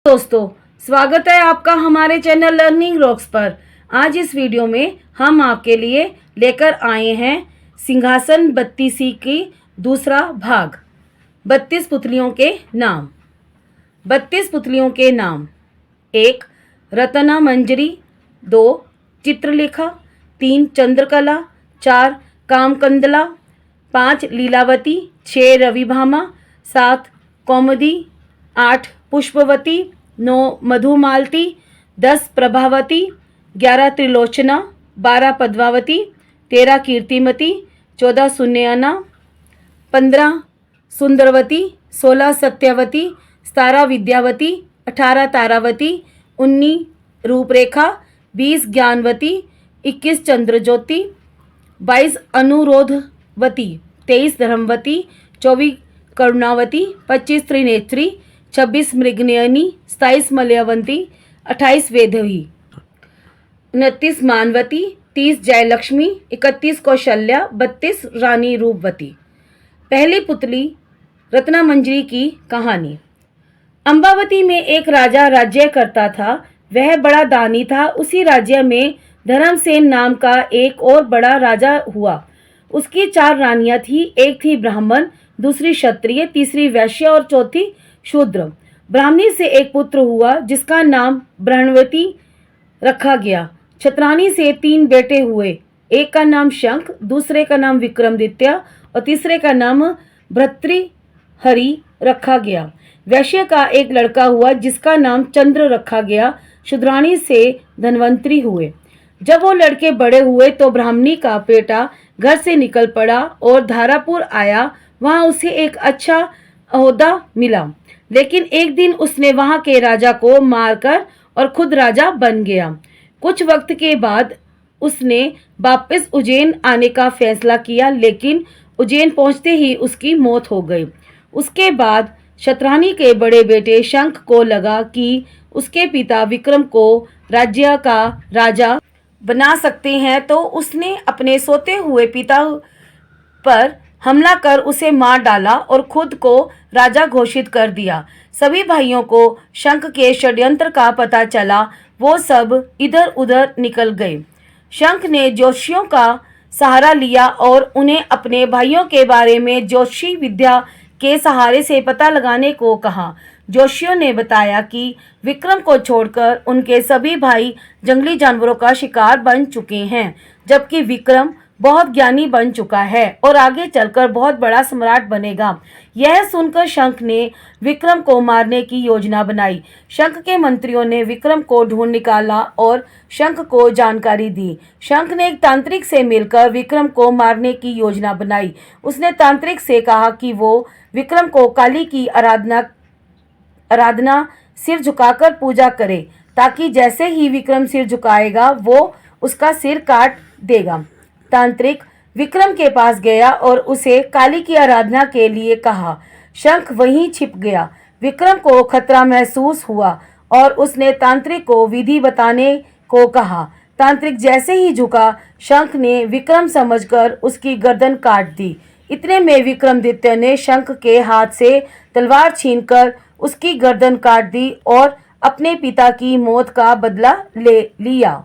दोस्तों, स्वागत है आपका हमारे चैनल लर्निंग रॉक्स पर। आज इस वीडियो में हम आपके लिए लेकर आए हैं सिंहासन बत्तीसी की दूसरा भाग। 32 पुतलियों के नाम। 32 पुतलियों के नाम: 1 रत्ना मंजरी, 2 चित्रलेखा, 3 चंद्रकला, 4 कामकंदला, 5 लीलावती, 6 रविभामा, 7 कौमुदी, 8 पुष्पवती, 9 मधुमालती, 10 प्रभावती, 11 त्रिलोचना, 12 पद्मावती, 13 कीर्तिमती, 14 सुनयना, 15 सुंदरवती, 16 सत्यवती, 17 विद्यावती, 18 तारावती, 19 रूपरेखा, 20 ज्ञानवती, 21 चंद्रज्योति, 22 अनुरोधवती, 23 धर्मवती, 24 करुणावती, 25 त्रिनेत्री, 26 मृगनयनी, 27 मलयवंती, 28 वेदवी, 29 मानवती, 30 जयलक्ष्मी, 31 कौशल्या, 32 रानी रूपवती। पहली पुतली रत्ना मंजरी की कहानी। अम्बावती में एक राजा राज्य करता था। वह बड़ा दानी था। उसी राज्य में धर्मसेन नाम का एक और बड़ा राजा हुआ। उसकी 4 रानियां थी। एक थी ब्राह्मण, दूसरी क्षत्रिय, तीसरी वैश्य और चौथी शूद्र। ब्राह्मणी से एक पुत्र हुआ जिसका नाम ब्रह्मवती रखा गया। क्षत्राणी से 3 बेटे हुए। एक का नाम शंख, दूसरे का नाम विक्रमादित्य और तीसरे का नाम भर्तृहरि रखा गया। वैश्य का एक लड़का हुआ जिसका नाम चंद्र रखा गया। शूद्राणी से धन्वंतरी हुए। जब वो लड़के बड़े हुए तो ब्राह्मणी का बेटा घर से निकल पड़ा और धारापुर आया। वहां उसे एक अच्छा ओहदा मिला, लेकिन एक दिन उसने वहां के राजा को मारकर और खुद राजा बन गया। कुछ वक्त के बाद उसने वापस उज्जैन आने का फैसला किया, लेकिन उज्जैन पहुंचते ही उसकी मौत हो गई। उसके बाद क्षत्राणी के बड़े बेटे शंख को लगा कि उसके पिता विक्रम को राज्य का राजा बना सकते हैं, तो उसने अपने सोते हुए पिता पर हमला कर उसे मार डाला और खुद को राजा घोषित कर दिया। सभी भाइयों को शंख के षड्यंत्र का पता चला। वो सब इधर उधर निकल गए। शंख ने ज्योतिषियों का सहारा लिया और उन्हें अपने भाइयों के बारे में ज्योतिषी विद्या के सहारे से पता लगाने को कहा। ज्योतिषियों ने बताया कि विक्रम को छोड़कर उनके सभी भाई जंगली जानवरों का शिकार बन चुके हैं, जबकि विक्रम बहुत ज्ञानी बन चुका है और आगे चलकर बहुत बड़ा सम्राट बनेगा। यह सुनकर शंख ने विक्रम को मारने की योजना बनाई। शंख के मंत्रियों ने विक्रम को ढूंढ निकाला और शंख को जानकारी दी। शंख ने एक तांत्रिक से मिलकर विक्रम को मारने की योजना बनाई। उसने तांत्रिक से कहा कि वो विक्रम को काली की आराधना सिर झुकाकर पूजा करे, ताकि जैसे ही विक्रम सिर झुकाएगा वो उसका सिर काट देगा। तांत्रिक विक्रम के पास गया और उसे काली की आराधना के लिए कहा। शंख वहीं छिप गया। विक्रम को खतरा महसूस हुआ और उसने तांत्रिक को विधि बताने को कहा। तांत्रिक जैसे ही झुका, शंख ने विक्रम समझकर उसकी गर्दन काट दी। इतने में विक्रमादित्य ने शंख के हाथ से तलवार छीनकर उसकी गर्दन काट दी और अपने पिता की मौत का बदला ले लिया।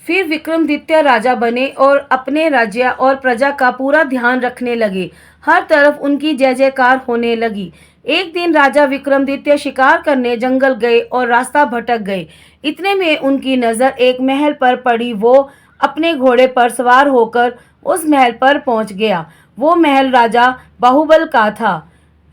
फिर विक्रमादित्य राजा बने और अपने राज्य और प्रजा का पूरा ध्यान रखने लगे। हर तरफ उनकी जय जयकार होने लगी। एक दिन राजा विक्रमादित्य शिकार करने जंगल गए और रास्ता भटक गए। इतने में उनकी नज़र एक महल पर पड़ी। वो अपने घोड़े पर सवार होकर उस महल पर पहुंच गया। वो महल राजा बाहुबल का था।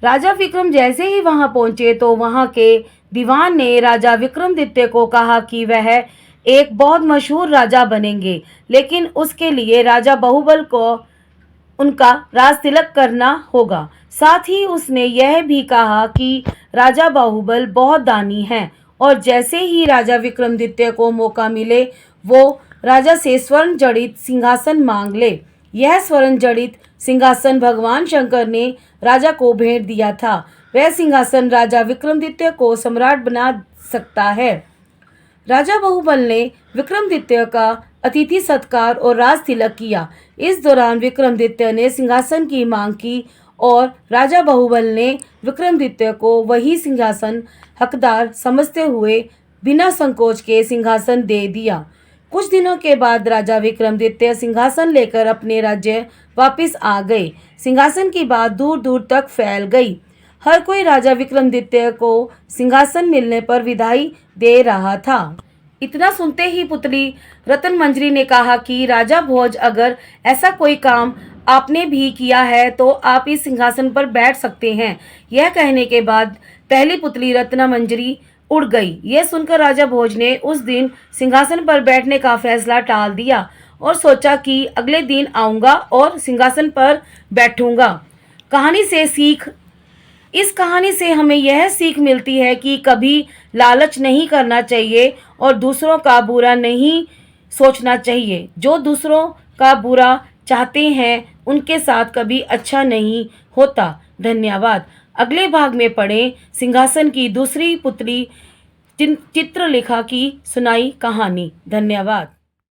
राजा विक्रम जैसे ही वहां पहुंचे तो वहां के दीवान ने राजा विक्रमादित्य को कहा कि वह एक बहुत मशहूर राजा बनेंगे, लेकिन उसके लिए राजा बाहुबल को उनका राज तिलक करना होगा। साथ ही उसने यह भी कहा कि राजा बाहुबल बहुत दानी हैं और जैसे ही राजा विक्रमादित्य को मौका मिले वो राजा से स्वर्ण जड़ित सिंहासन मांग ले। यह स्वर्ण जड़ित सिंहासन भगवान शंकर ने राजा को भेंट दिया था। वह सिंहासन राजा विक्रमादित्य को सम्राट बना सकता है। राजा बाहुबल ने विक्रमादित्य का अतिथि सत्कार और राज तिलक किया। इस दौरान विक्रमादित्य ने सिंहासन की मांग की और राजा बहुबल ने विक्रमादित्य को वही सिंहासन हकदार समझते हुए बिना संकोच के सिंहासन दे दिया। कुछ दिनों के बाद राजा विक्रमादित्य सिंहासन लेकर अपने राज्य वापस आ गए। सिंहासन की बात दूर दूर तक फैल गई। हर कोई राजा विक्रमादित्य को सिंहासन मिलने पर बधाई दे रहा था। इतना सुनते ही पुतली रत्न मंजरी ने कहा कि राजा भोज, अगर ऐसा कोई काम आपने भी किया है तो आप इस सिंहासन पर बैठ सकते हैं। यह कहने के बाद पहली पुतली रत्न मंजरी उड़ गई। यह सुनकर राजा भोज ने उस दिन सिंहासन पर बैठने का फैसला टाल दिया और सोचा कि अगले दिन आऊँगा और सिंहासन पर बैठूंगा। कहानी से सीख। इस कहानी से हमें यह सीख मिलती है कि कभी लालच नहीं करना चाहिए और दूसरों का बुरा नहीं सोचना चाहिए। जो दूसरों का बुरा चाहते हैं उनके साथ कभी अच्छा नहीं होता। धन्यवाद। अगले भाग में पढ़ें सिंहासन की दूसरी पुतली चित्रलेखा की सुनाई कहानी। धन्यवाद।